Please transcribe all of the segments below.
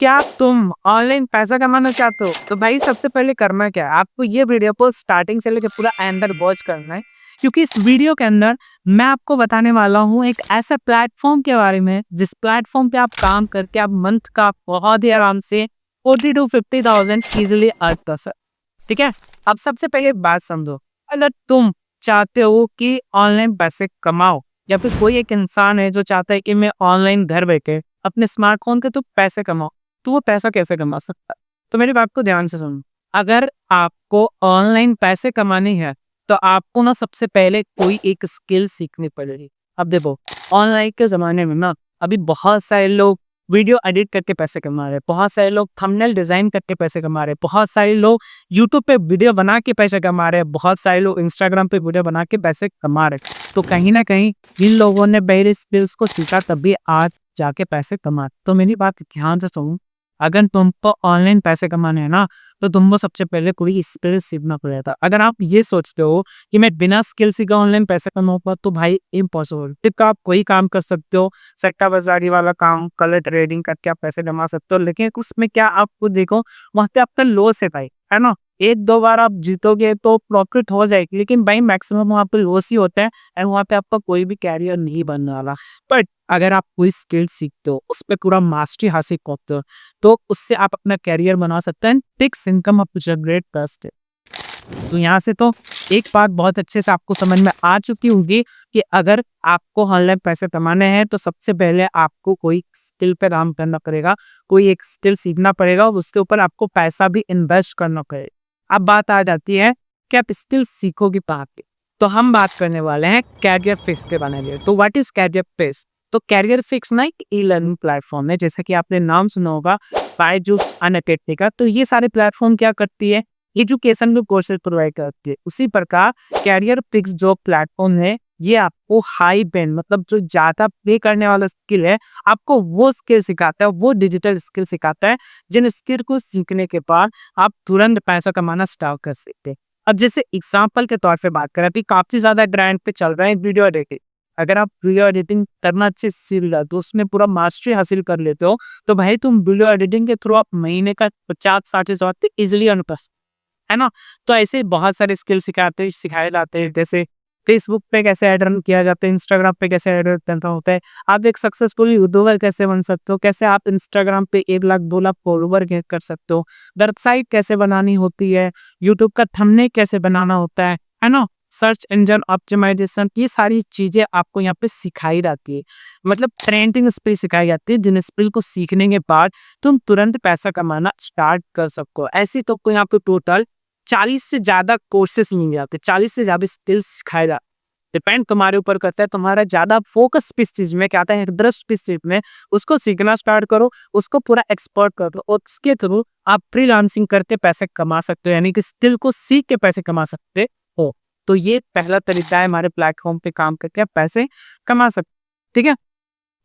क्या तुम ऑनलाइन पैसा कमाना चाहते हो? तो भाई सबसे पहले करना क्या है, आपको ये वीडियो को स्टार्टिंग से लेकर पूरा एंड तक वॉच करना है, क्योंकि इस वीडियो के अंदर मैं आपको बताने वाला हूँ एक ऐसा प्लेटफॉर्म के बारे में जिस प्लेटफॉर्म पे आप काम करके आप मंथ का बहुत ही आराम से 40 to 50,000 इजिली अर्न कर सकते। ठीक है, अब सबसे पहले एक बात समझो। अगर तुम चाहते हो कि ऑनलाइन पैसे कमाओ, या फिर कोई एक इंसान है जो चाहता है कि मैं ऑनलाइन घर बैठे अपने स्मार्टफोन के तो पैसे कमाओ, तो वो पैसा कैसे कमा सकता है? तो मेरी बात को ध्यान से सुनो। अगर आपको ऑनलाइन पैसे कमाने हैं तो आपको ना सबसे पहले कोई एक स्किल सीखनी पड़ेगी। अब देखो, ऑनलाइन के ज़माने में ना अभी बहुत सारे लोग वीडियो एडिट करके पैसे कमा रहे हैं, बहुत सारे लोग थंबनेल डिज़ाइन करके पैसे कमा रहे हैं, बहुत सारे लोग यूट्यूब पे वीडियो बना के पैसे कमा रहे हैं, बहुत सारे लोग इंस्टाग्राम पे वीडियो बना के पैसे कमा रहे हैं। तो कहीं न कहीं जिन लोगों ने पहले स्किल्स को सीखा तभी आज जाके पैसे कमा। तो मेरी बात ध्यान से सुनो, अगर तुमको ऑनलाइन पैसे कमाने हैं ना, तो तुमको सबसे पहले कोई स्किल सीखना पड़ेगा। अगर आप ये सोचते हो कि मैं बिना स्किल सीखे ऑनलाइन पैसे कमाऊंगा, तो भाई इम्पॉसिबल। ठीक, आप कोई काम कर सकते हो, सट्टा बाजारी वाला काम, कलर ट्रेडिंग करके आप पैसे कमा सकते हो, लेकिन उसमें क्या आपको देखो, वहाँ पे आपका लॉस है भाई, है ना। एक दो बार आप जीतोगे तो प्रॉफिट हो जाएगी, लेकिन भाई मैक्सिमम वहाँ पे लॉस ही होता है, एंड वहाँ पे आपका कोई भी कैरियर नहीं बनने वाला। बट अगर आप कोई स्किल सीखते हो, उस पर पूरा मास्टरी हासिल करते हो, तो उससे आप अपना कैरियर बना सकते हैं, फिक्स इनकम आप जनरेट कर सकते हैं। तो यहाँ से तो एक बात बहुत अच्छे से आपको समझ में आ चुकी होगी कि अगर आपको ऑनलाइन पैसे कमाने हैं तो सबसे पहले आपको कोई स्किल पे काम करना पड़ेगा, कोई एक स्किल सीखना पड़ेगा और उसके ऊपर आपको पैसा भी इन्वेस्ट करना पड़ेगा। अब बात आ जाती है कि आप स्किल सीखोगे कहाँ पे। तो हम बात करने वाले हैं कैरियर फिक्स के बारे में। तो व्हाट इज कैरियर फिक्स? तो कैरियर फिक्स ना एक ई लर्निंग प्लेटफॉर्म है, जैसे कि आपने नाम सुना होगा बायजूस, अनअकैडमी का। तो ये सारे प्लेटफॉर्म क्या करती है, एजुकेशन में कोर्सेज प्रोवाइड करती है। उसी प्रकार कैरियर फिक्स जो प्लेटफॉर्म है, ये आपको हाई पेन मतलब जो ज्यादा पे करने वाला स्किल है, आपको वो स्किल सिखाता है, वो डिजिटल स्किल सिखाता है, जिन स्किल को सीखने के बाद आप तुरंत पैसा कमाना स्टार्ट कर सकते हैं। अब जैसे एग्जाम्पल के तौर पे बात करें, अभी काफी ज्यादा ट्रेंड पे चल रहा है वीडियो एडिटिंग। अगर आप वीडियो एडिटिंग करना अच्छे से सीख जाते हो, उसमें पूरा मास्टरी हासिल कर लेते हो, तो भाई तुम वीडियो एडिटिंग के थ्रू आप महीने का 50-60 इजिली अर्न कर सकते हो, है ना। तो ऐसे बहुत सारे स्किल सिखाए जाते हैं, जैसे फेसबुक पे कैसे ऐड रन किया जाता है, इंस्टाग्राम पे कैसे ऐड रन करना होता है, आप एक सक्सेसफुल यूट्यूबर कैसे बन सकते हो, कैसे आप इंस्टाग्राम पे 1 लाख 2 लाख फॉलोवर गेन कर सकते हो, वेबसाइट कैसे बनानी होती है, यूट्यूब का थंबनेल कैसे बनाना होता है ना, सर्च इंजन ऑप्टिमाइजेशन, ये सारी चीजें आपको यहाँ पे सिखाई जाती है। मतलब ट्रेंडिंग स्किल सिखाई जाती है, जिन स्किल को सीखने के बाद तुम तुरंत पैसा कमाना स्टार्ट कर सको। ऐसी तो आपको यहाँ पे टोटल 40 से ज्यादा कोर्सेस मिल जाते हैं, 40 से ज्यादा स्किल्स सिखाए जाते। डिपेंड तुम्हारे ऊपर करता है, तुम्हारा ज्यादा फोकस किस चीज में, क्या आता है इंटरेस्ट किस चीज में, उसको सीखना स्टार्ट करो, उसको पूरा एक्सपर्ट करो, और उसके थ्रू आप फ्रीलांसिंग करते पैसे कमा सकते हो, यानी कि स्किल को सीख के पैसे कमा सकते हो। तो ये पहला तरीका है, हमारे प्लेटफॉर्म पे काम करके आप पैसे कमा सकते हो। ठीक है,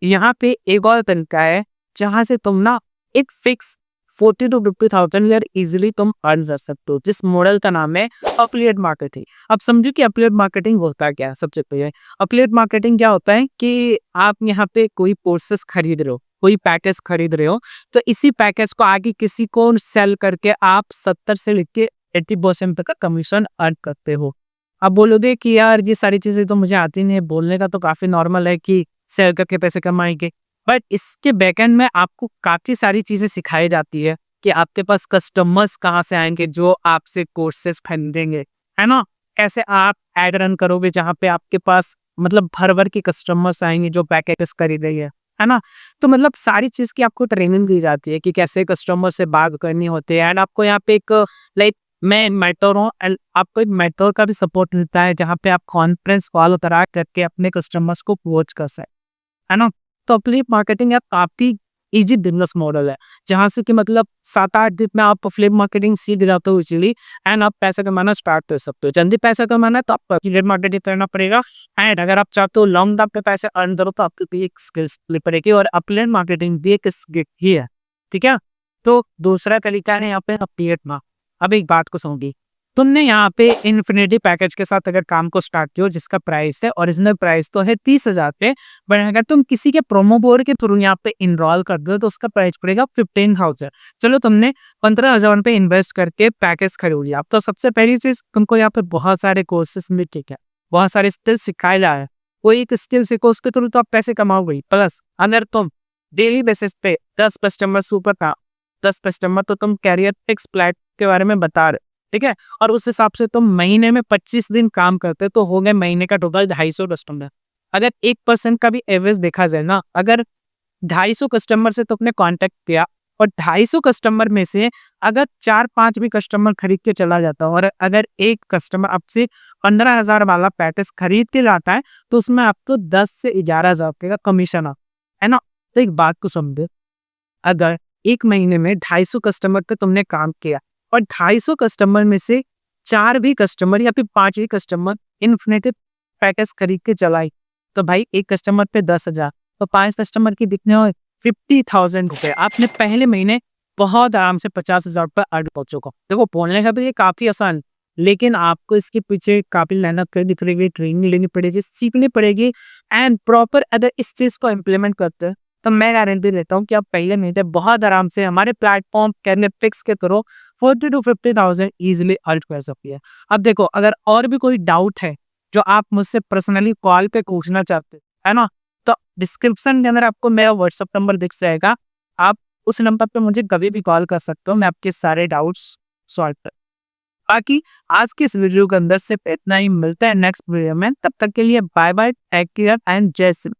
यहाँ पे एक और तरीका है जहां से तुम ना एक फिक्स 40 to 50,000 यार इजिली तुम अर्न कर सकते हो, जिस मॉडल का नाम है अफिलिएट मार्केटिंग। अब समझो कि अफिलिएट मार्केटिंग होता है क्या। सबसे पहले अफिलिएट मार्केटिंग क्या होता है कि आप यहाँ पे कोई कोर्सेस खरीद रहे हो, कोई पैकेज खरीद रहे हो, तो इसी पैकेज को आगे किसी को सेल करके आप 70 से लेके 80% तक का कमीशन अर्न करते हो। अब बोलोगे कि यार ये सारी चीजें तो मुझे आती नहीं है, बोलने का तो काफी नॉर्मल है कि सेल करके पैसे कमाएंगे, बट इसके बैकएंड में आपको काफी सारी चीजें सिखाई जाती है कि आपके पास कस्टमर्स कहाँ से आएंगे जो आपसे कोर्सेज खरीदेंगे, है ना। कैसे आप एड रन करोगे जहाँ पे आपके पास मतलब भर भर के कस्टमर्स आएंगे जो पैकेजेस खरीदेंगे, है ना। तो मतलब सारी चीज की आपको ट्रेनिंग दी जाती है कि कैसे कस्टमर से बात करनी होती है, एंड आपको यहाँ पे एक लाइक मैं मेंटर हूँ, एंड आपको एक मेंटर का भी सपोर्ट मिलता है, जहाँ पे आप कॉन्फ्रेंस कॉल उतरा करके अपने कस्टमर्स को अप्रोच कर सकते, है ना। तो अफिलिएट मार्केटिंग एक काफी इजी बिजनेस मॉडल है, जहां से कि मतलब 7-8 दिन में आप अफिलिएट मार्केटिंग सीख जाते हो इजीली, एंड आप पैसा कमाना स्टार्ट कर सकते हो। जल्दी पैसा कमाना है तो आपको अफिलिएट मार्केटिंग करना पड़ेगा, एंड अगर आप चाहते हो लॉन्ग टर्म पे पैसे अर्न करो तो आपको भी एक स्किल्स पड़ेगी, और अफिलिएट मार्केटिंग भी एक स्किल ही है। ठीक है, तो दूसरा तरीका है यहाँ पे अफिलिएट मार्केटिंग। अब एक बात को समझिए, तुमने यहाँ पे इन्फिनिटी पैकेज के साथ अगर काम को स्टार्ट किया जिसका प्राइस है, ओरिजिनल प्राइस तो है 30,000 पे, बट अगर तुम किसी के प्रोमो कोड के थ्रू यहाँ पे इनरोल कर दो तो उसका प्राइस पड़ेगा 15,000। चलो तुमने 15,000 पे इन्वेस्ट करके पैकेज खरीद लिया। अब तो सबसे पहली चीज तुमको यहाँ पे बहुत सारे कोर्सेस मिल, ठीक है, बहुत सारे स्किल सिखाए जा रहे हैं। वो एक स्किल सीखो उसके थ्रू तो आप पैसे कमाओगे। प्लस अगर तुम डेली बेसिस पे 10 कस्टमर ऊपर का 10 कस्टमर तो तुम कैरियर फिक्स प्लान के बारे में बता रहे, ठीक है, और उस हिसाब से तुम महीने में 25 दिन काम करते तो हो गए महीने का टोटल 250 कस्टमर। अगर 1% का भी एवरेज देखा जाए ना, अगर 250 कस्टमर से तुमने कांटेक्ट किया और 250 कस्टमर में से अगर 4-5 भी कस्टमर खरीद के चला जाता है और अगर एक कस्टमर आपसे 15,000 वाला पैकेज खरीद के लाता है तो उसमें आपको 10 से 11,000 का कमीशन है ना। तो एक बात को समझे, अगर एक महीने में 250 कस्टमर पे तुमने काम किया और 250 कस्टमर में से 4 भी कस्टमर या फिर 5 भी कस्टमर इन्फिनिटी पैकेज खरीद के चलाई तो भाई एक कस्टमर पे 10,000 तो 5 कस्टमर की कितने हुए 50,000 रुपए। आपने पहले महीने बहुत आराम से 50,000 रुपये अर्न कर चुका। देखो बोलने का भी ये काफी आसान, लेकिन आपको इसके पीछे काफी मेहनत करनी पड़ेगी, ट्रेनिंग लेनी पड़ेगी, सीखनी पड़ेगी एंड प्रॉपर अगर इस चीज को इम्प्लीमेंट करते हैं तो मैं गारंटी देता हूँ कि आप पहले महीने बहुत आराम से हमारे प्लेटफॉर्म कैरियर फिक्स के थ्रू 40 to 50,000 इजीली अर्न कर सकती है। अब देखो अगर और भी कोई डाउट है जो आप मुझसे पर्सनली कॉल पे पूछना चाहते है ना, तो डिस्क्रिप्शन के अंदर आपको मेरा व्हाट्सअप नंबर दिख जाएगा। आप उस नंबर पे मुझे कभी भी कॉल कर सकते हो, मैं आपके सारे डाउट्स सॉल्व कर। बाकी आज के इस वीडियो के अंदर सिर्फ इतना ही, मिलता है नेक्स्ट वीडियो में, तब तक के लिए bye bye, take care and जय श्री।